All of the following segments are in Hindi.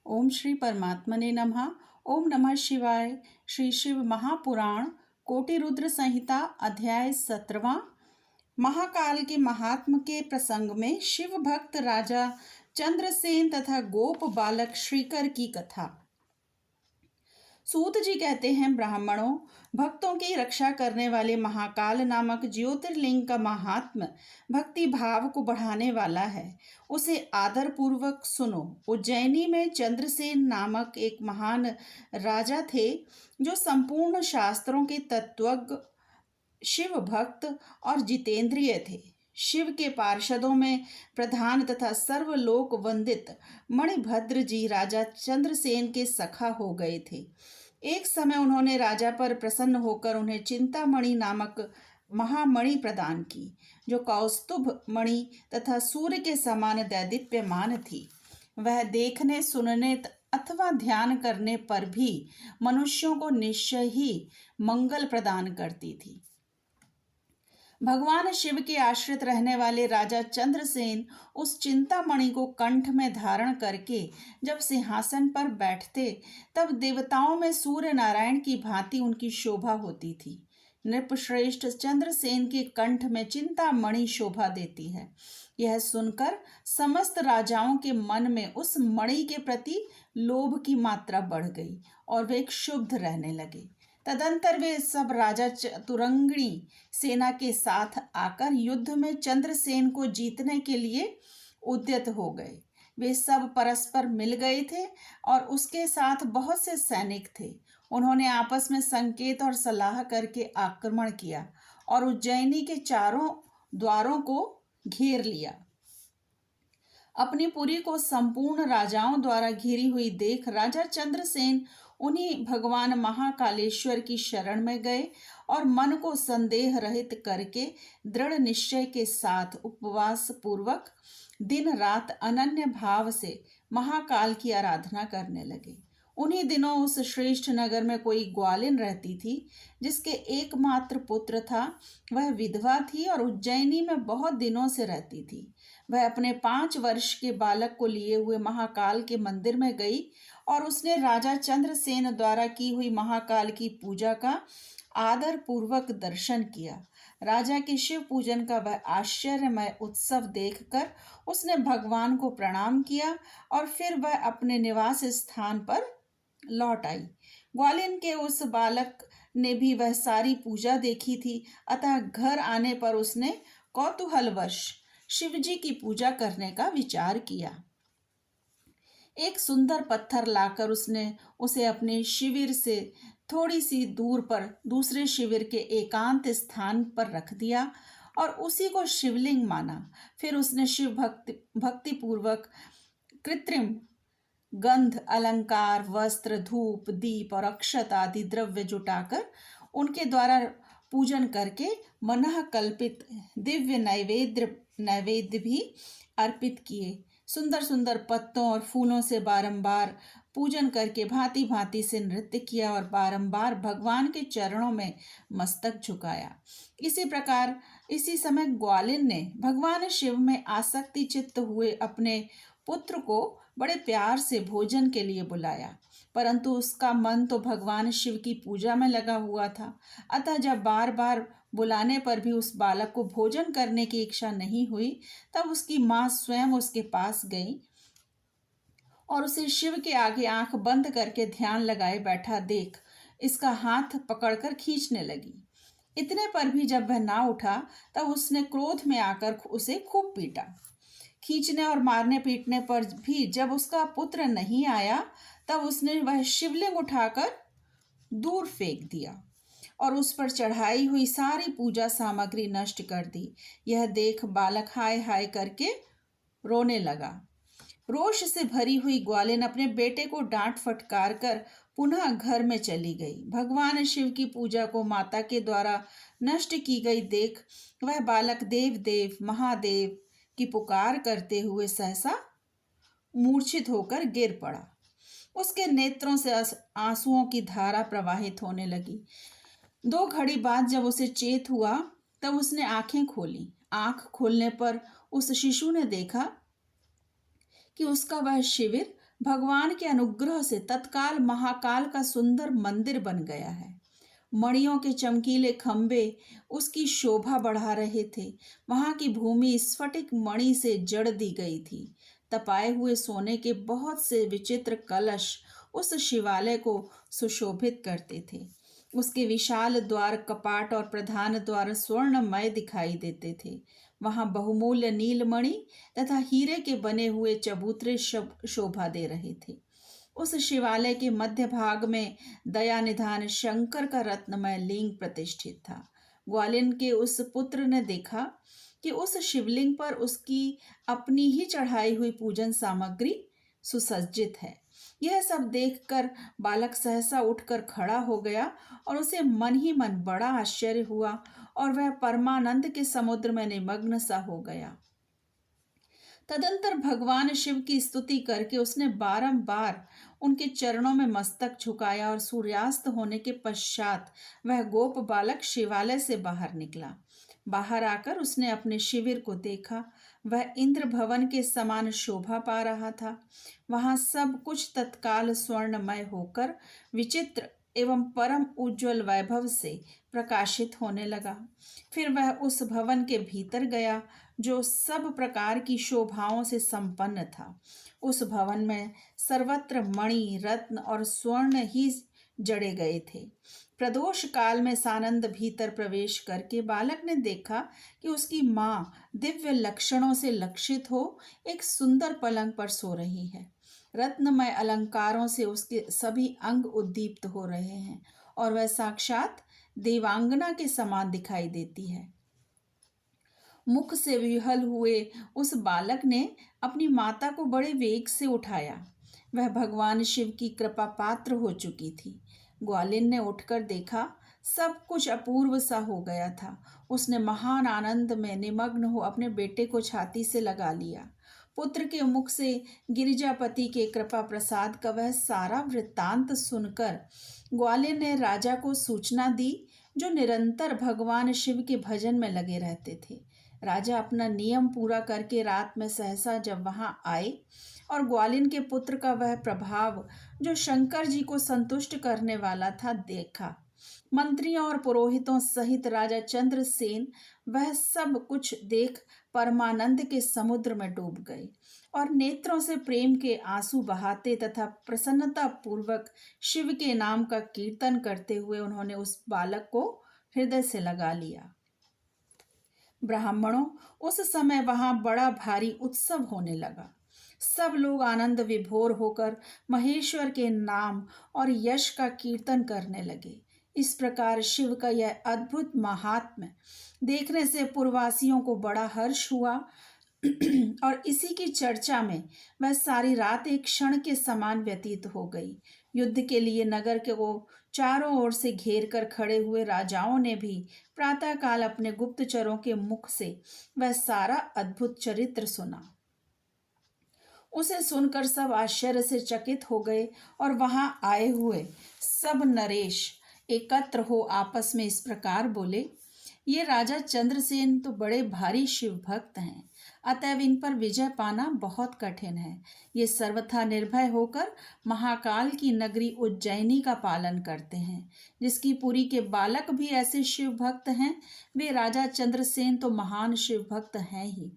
ओम श्री परमात्मने नमः। ओम नमः शिवाय। श्री शिव महापुराण कोटि रुद्र संहिता अध्याय 17वां। महाकाल के महात्म के प्रसंग में शिव भक्त राजा चंद्रसेन तथा गोप बालक श्रीकर की कथा। सूत जी कहते हैं, ब्राह्मणों, भक्तों की रक्षा करने वाले महाकाल नामक ज्योतिर्लिंग का महात्म भक्ति भाव को बढ़ाने वाला है। उसे आदर पूर्वक सुनो। उज्जैनी में चंद्रसेन नामक एक महान राजा थे जो संपूर्ण शास्त्रों के तत्वज्ञ, शिव भक्त और जितेंद्रिय थे। शिव के पार्षदों में प्रधान तथा सर्वलोक वंदित मणिभद्र जी राजा चंद्रसेन के सखा हो गए थे। एक समय उन्होंने राजा पर प्रसन्न होकर उन्हें चिंतामणि नामक महामणि प्रदान की, जो कौस्तुभ मणि तथा सूर्य के समान दैदीप्यमान थी। वह देखने, सुनने अथवा ध्यान करने पर भी मनुष्यों को निश्चय ही मंगल प्रदान करती थी। भगवान शिव के आश्रित रहने वाले राजा चंद्रसेन उस चिंतामणि को कंठ में धारण करके जब सिंहासन पर बैठते, तब देवताओं में सूर्य नारायण की भांति उनकी शोभा होती थी। नृपश्रेष्ठ चंद्रसेन के कंठ में चिंतामणि शोभा देती है। यह सुनकर समस्त राजाओं के मन में उस मणि के प्रति लोभ की मात्रा बढ़ गई और वे क्षुब्ध रहने लगे। तदंतर वे सब राजा चतुरंगिणी सेना के साथ आकर युद्ध में चंद्रसेन को जीतने के लिए उद्यत हो गए। वे सब परस्पर मिल गए थे और उसके साथ बहुत से सैनिक थे। उन्होंने आपस में संकेत और सलाह करके आक्रमण किया और उज्जैनी के चारों द्वारों को घेर लिया। अपनी पुरी को संपूर्ण राजाओं द्वारा घिरी हुई देख राजा चंद्रसेन उन्हीं भगवान महाकालेश्वर की शरण में गए और मन को संदेह रहित करके दृढ़ निश्चय के साथ उपवास पूर्वक दिन रात अनन्य भाव से महाकाल की आराधना करने लगे। उन्हीं दिनों उस श्रेष्ठ नगर में कोई ग्वालिन रहती थी, जिसके एकमात्र पुत्र था। वह विधवा थी और उज्जैनी में बहुत दिनों से रहती थी। वह अपने 5 वर्ष के बालक को लिए हुए महाकाल के मंदिर में गई और उसने राजा चंद्रसेन द्वारा की हुई महाकाल की पूजा का आदर पूर्वक दर्शन किया। राजा के शिव पूजन का वह आश्चर्यमय उत्सव देखकर उसने भगवान को प्रणाम किया और फिर वह अपने निवास स्थान पर लौट आई। ग्वालिन के उस बालक ने भी वह सारी पूजा देखी थी, अतः घर आने पर उसने कौतूहलवश शिवजी की पूजा करने का विचार किया। एक सुंदर पत्थर लाकर उसने उसे अपने शिविर से थोड़ी सी दूर पर दूसरे शिविर के एकांत स्थान पर रख दिया और उसी को शिवलिंग माना। फिर उसने शिव भक्ति पूर्वक कृत्रिम गंध, अलंकार, वस्त्र, धूप, दीप और अक्षत आदि द्रव्य जुटाकर उनके द्वारा पूजन करके मनः कल्पित दिव्य नैवेद्य भी अर्पित किए। सुंदर सुंदर पत्तों और फूलों से बारंबार पूजन करके भांति भांति से नृत्य किया और बारंबार भगवान के चरणों में मस्तक झुकाया। इसी प्रकार इसी समय ग्वालिन ने भगवान शिव में आसक्ति चित्त हुए अपने पुत्र को बड़े प्यार से भोजन के लिए बुलाया, परंतु उसका मन तो भगवान शिव की पूजा में लगा हुआ था। अतः जब बार बार बुलाने पर भी उस बालक को भोजन करने की इच्छा नहीं हुई, तब उसकी माँ स्वयं उसके पास गई और उसे शिव के आगे आंख बंद करके ध्यान लगाए बैठा देख इसका हाथ पकड़कर खींचने लगी। इतने पर भी जब वह ना उठा, तब उसने क्रोध में आकर उसे खूब पीटा। खींचने और मारने पीटने पर भी जब उसका पुत्र नहीं आया, तब उसने वह शिवलिंग उठाकर दूर फेंक दिया और उस पर चढ़ाई हुई सारी पूजा सामग्री नष्ट कर दी। यह देख बालक हाय हाय करके रोने लगा। रोष से भरी हुई ग्वालिन अपने बेटे को डांट फटकार कर पुनः घर में चली गई। भगवान शिव की पूजा को माता के द्वारा नष्ट की गई देख वह बालक देव देव महादेव की पुकार करते हुए सहसा मूर्छित होकर गिर पड़ा। उसके नेत्रों से आंसुओं की धारा प्रवाहित होने लगी। 2 घड़ी बाद जब उसे चेत हुआ, तब उसने आंखें खोली। आंख खोलने पर उस शिशु ने देखा कि उसका वह शिविर भगवान के अनुग्रह से तत्काल महाकाल का सुंदर मंदिर बन गया है। मणियों के चमकीले खंभे उसकी शोभा बढ़ा रहे थे। वहां की भूमि स्फटिक मणि से जड़ दी गई थी। तपाए हुए सोने के बहुत से विचित्र कलश उस शिवालय को सुशोभित करते थे। उसके विशाल द्वार, कपाट और प्रधान द्वार स्वर्णमय दिखाई देते थे। वहां बहुमूल्य नीलमणि तथा हीरे के बने हुए चबूतरे शोभा दे रहे थे। उस शिवालय के मध्य भाग में दया निधान शंकर का रत्नमय लिंग प्रतिष्ठित था। ग्वालिन के उस पुत्र ने देखा कि उस शिवलिंग पर उसकी अपनी ही चढ़ाई हुई पूजन सामग्री सुसज्जित है। यह सब देखकर बालक सहसा उठकर खड़ा हो गया और उसे मन ही मन बड़ा आश्चर्य हुआ और वह परमानंद के समुद्र में निमग्न सा हो गया। तदंतर भगवान शिव की स्तुति करके उसने बारंबार उनके चरणों में मस्तक झुकाया और सूर्यास्त होने के पश्चात वह गोप बालक शिवालय से बाहर निकला। बाहर आकर उसने अपने शिविर को देखा। वह इंद्र भवन के समान शोभा पा रहा था। वहां सब कुछ तत्काल स्वर्णमय होकर विचित्र एवं परम उज्ज्वल वैभव से प्रकाशित होने लगा। फिर वह उस भवन के भीतर गया जो सब प्रकार की शोभाओं से संपन्न था। उस भवन में सर्वत्र मणि, रत्न और स्वर्ण ही जड़े गए थे। प्रदोष काल में सानंद भीतर प्रवेश करके बालक ने देखा कि उसकी माँ दिव्य लक्षणों से लक्षित हो एक सुंदर पलंग पर सो रही है। रत्नमय अलंकारों से उसके सभी अंग उद्दीप्त हो रहे हैं और वह साक्षात देवांगना के समान दिखाई देती है। मुख से विह्वल हुए उस बालक ने अपनी माता को बड़े वेग से उठाया। वह भगवान शिव की कृपा पात्र हो चुकी थी। ग्वालिन ने उठकर देखा, सब कुछ अपूर्व सा हो गया था। उसने महान आनंद में निमग्न हो अपने बेटे को छाती से लगा लिया। पुत्र के मुख से गिरिजापति के कृपा प्रसाद का वह सारा वृत्तांत सुनकर ग्वालिन ने राजा को सूचना दी, जो निरंतर भगवान शिव के भजन में लगे रहते थे। राजा अपना नियम पूरा करके रात में सहसा जब वहां आए और ग्वालिन के पुत्र का वह प्रभाव जो शंकर जी को संतुष्ट करने वाला था देखा। मंत्रियों और पुरोहितों सहित राजा चंद्रसेन वह सब कुछ देख परमानंद के समुद्र में डूब गए और नेत्रों से प्रेम के आंसू बहाते तथा प्रसन्नता पूर्वक शिव के नाम का कीर्तन करते हुए उन्होंने उस बालक को हृदय से लगा लिया। ब्राह्मणों, उस समय वहां बड़ा भारी उत्सव होने लगा। सब लोग आनंद विभोर होकर महेश्वर के नाम और यश का कीर्तन करने लगे। इस प्रकार शिव का यह अद्भुत महात्म्य देखने से पूर्ववासियों को बड़ा हर्ष हुआ और इसी की चर्चा में वह सारी रात एक क्षण के समान व्यतीत हो गई। युद्ध के लिए नगर के को चारों ओर से घेर कर खड़े हुए राजाओं ने भी प्रातःकाल अपने गुप्तचरों के मुख से वह सारा अद्भुत चरित्र सुना। उसे सुनकर सब आश्चर्य से चकित हो गए और वहां आए हुए सब नरेश एकत्र हो आपस में इस प्रकार बोले, ये राजा चंद्रसेन तो बड़े भारी शिव भक्त हैं, अतएव इन पर विजय पाना बहुत कठिन है। ये सर्वथा निर्भय होकर महाकाल की नगरी उज्जैनी का पालन करते हैं, जिसकी पुरी के बालक भी ऐसे शिव भक्त हैं। वे राजा चंद्रसेन तो महान शिव भक्त हैं ही।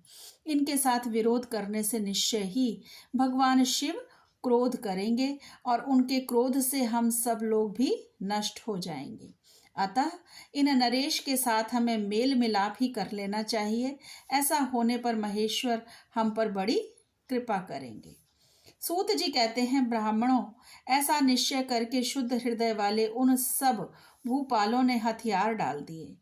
इनके साथ विरोध करने से निश्चय ही भगवान शिव क्रोध करेंगे और उनके क्रोध से हम सब लोग भी नष्ट हो जाएंगे। अतः इन नरेश के साथ हमें मेल मिलाप ही कर लेना चाहिए। ऐसा होने पर महेश्वर हम पर बड़ी कृपा करेंगे। सूत जी कहते हैं, ब्राह्मणों, ऐसा निश्चय करके शुद्ध हृदय वाले उन सब भूपालों ने हथियार डाल दिए।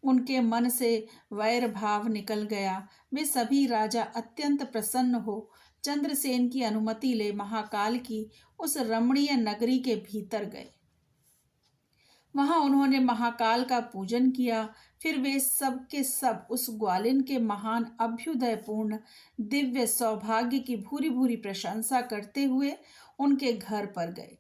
उनके मन से वैर भाव निकल गया। वे सभी राजा अत्यंत प्रसन्न हो चंद्रसेन की अनुमति ले महाकाल की उस रमणीय नगरी के भीतर गए। वहां उन्होंने महाकाल का पूजन किया। फिर वे सब के सब उस ग्वालिन के महान अभ्युदयपूर्ण दिव्य सौभाग्य की भूरी भूरी प्रशंसा करते हुए उनके घर पर गए।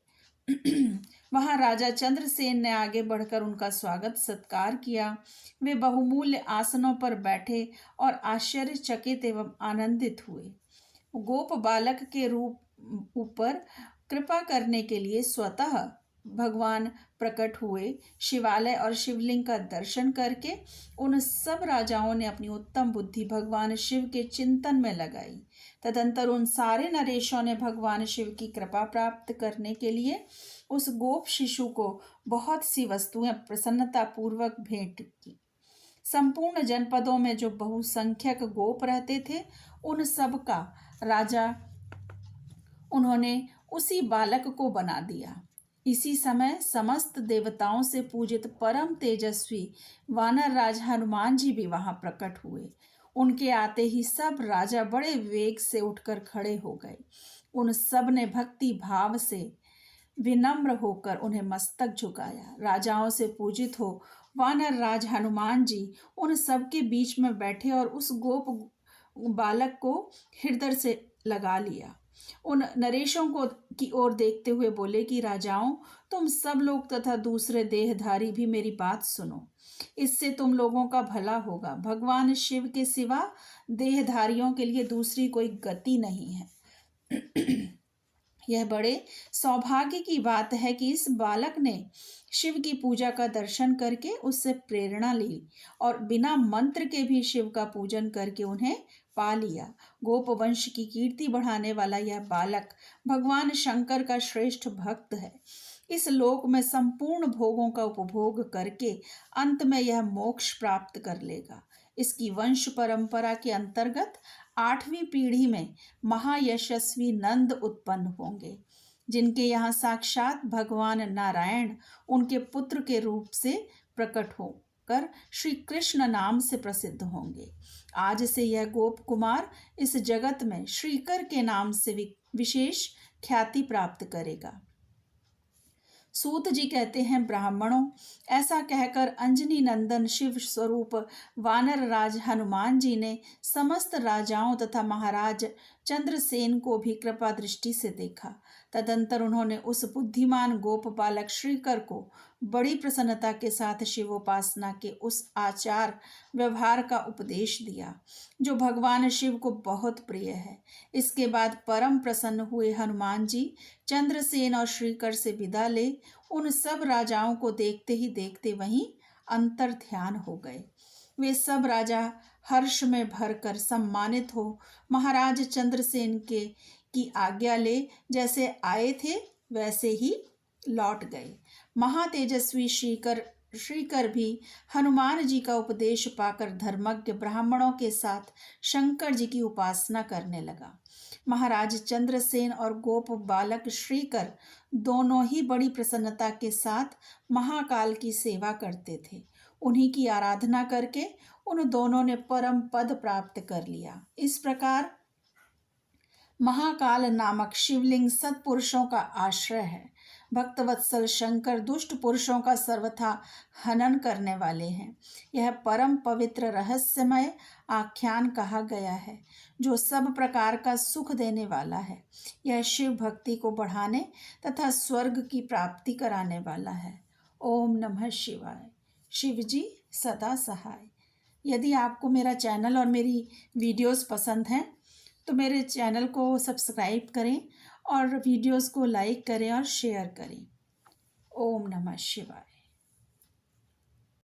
वहां राजा चंद्रसेन ने आगे बढ़कर उनका स्वागत सत्कार किया। वे बहुमूल्य आसनों पर बैठे और आश्चर्यचकित एवं आनंदित हुए। गोप बालक के रूप ऊपर कृपा करने के लिए स्वतः भगवान प्रकट हुए। शिवालय और शिवलिंग का दर्शन करके उन सब राजाओं ने अपनी उत्तम बुद्धि भगवान शिव के चिंतन में लगाई। तदंतर उन सारे नरेशों ने भगवान शिव की कृपा प्राप्त करने के लिए उस गोप शिशु को बहुत सी वस्तुएं प्रसन्नता पूर्वक भेंट की। संपूर्ण जनपदों में जो बहुसंख्यक गोप रहते थे, उन सब का राजा उन्होंने उसी बालक को बना दिया। इसी समय समस्त देवताओं से पूजित परम तेजस्वी वानर राज हनुमान जी भी वहां प्रकट हुए। उनके आते ही सब राजा बड़े वेग से उठकर खड़े हो गए। उन सब ने भक्ति भाव से विनम्र होकर उन्हें मस्तक झुकाया। राजाओं से पूजित हो वानर राज हनुमान जी उन सब के बीच में बैठे और उस गोप बालक को हृदय से लगा लिया। उन नरेशों को की ओर देखते हुए बोले कि राजाओं, तुम सब लोग तथा दूसरे देहधारी भी मेरी बात सुनो। इससे तुम लोगों का भला होगा। भगवान शिव के सिवा देहधारियों के लिए दूसरी कोई गति नहीं है। यह बड़े सौभाग्य की बात है कि इस बालक ने शिव की पूजा का दर्शन करके उससे प्रेरणा ली और बिना मंत्र के भी शिव का पूजन करके उन्हें पा लिया। गोप वंश की कीर्ति बढ़ाने वाला यह बालक भगवान शंकर का श्रेष्ठ भक्त है। इस लोक में संपूर्ण भोगों का उपभोग करके अंत में यह मोक्ष प्राप्त कर लेगा। इसकी वंश परंपरा के अंतर्गत 8वीं पीढ़ी में महायशस्वी नंद उत्पन्न होंगे, जिनके यहाँ साक्षात भगवान नारायण उनके पुत्र के रूप से प्रकट होकर श्री कृष्ण नाम से प्रसिद्ध होंगे। आज से यह गोप कुमार इस जगत में श्रीकर के नाम से विशेष ख्याति प्राप्त करेगा। सूत जी कहते हैं, ब्राह्मणों, ऐसा कहकर अंजनी नंदन शिव स्वरूप वानर राज हनुमान जी ने समस्त राजाओं तथा महाराज चंद्रसेन को भी कृपा दृष्टि से देखा। तदंतर उन्होंने उस बुद्धिमान गोप बालक श्रीकर को बड़ी प्रसन्नता के साथ शिवोपासना के उस आचार व्यवहार का उपदेश दिया जो भगवान शिव को बहुत प्रिय है। इसके बाद परम प्रसन्न हुए हनुमान जी चंद्रसेन और श्रीकर से विदा ले उन सब राजाओं को देखते ही देखते वहीं अंतर ध्यान हो गए। वे सब राजा हर्ष में भरकर सम्मानित हो महाराज चंद्रसेन की आज्ञा ले जैसे आए थे वैसे ही लौट गए। महातेजस्वी श्रीकर भी हनुमान जी का उपदेश पाकर धर्मज्ञ ब्राह्मणों के साथ शंकर जी की उपासना करने लगा। महाराज चंद्रसेन और गोप बालक श्रीकर दोनों ही बड़ी प्रसन्नता के साथ महाकाल की सेवा करते थे। उन्हीं की आराधना करके उन दोनों ने परम पद प्राप्त कर लिया। इस प्रकार महाकाल नामक शिवलिंग सत्पुरुषों का आश्रय है। भक्तवत्सल शंकर दुष्ट पुरुषों का सर्वथा हनन करने वाले हैं। यह परम पवित्र रहस्यमय आख्यान कहा गया है जो सब प्रकार का सुख देने वाला है। यह शिव भक्ति को बढ़ाने तथा स्वर्ग की प्राप्ति कराने वाला है। ओम नमः शिवाय। शिव जी सदा सहाय। यदि आपको मेरा चैनल और मेरी वीडियोस पसंद हैं तो मेरे चैनल को सब्सक्राइब करें और वीडियोस को लाइक करें और शेयर करें। ओम नमः शिवाय।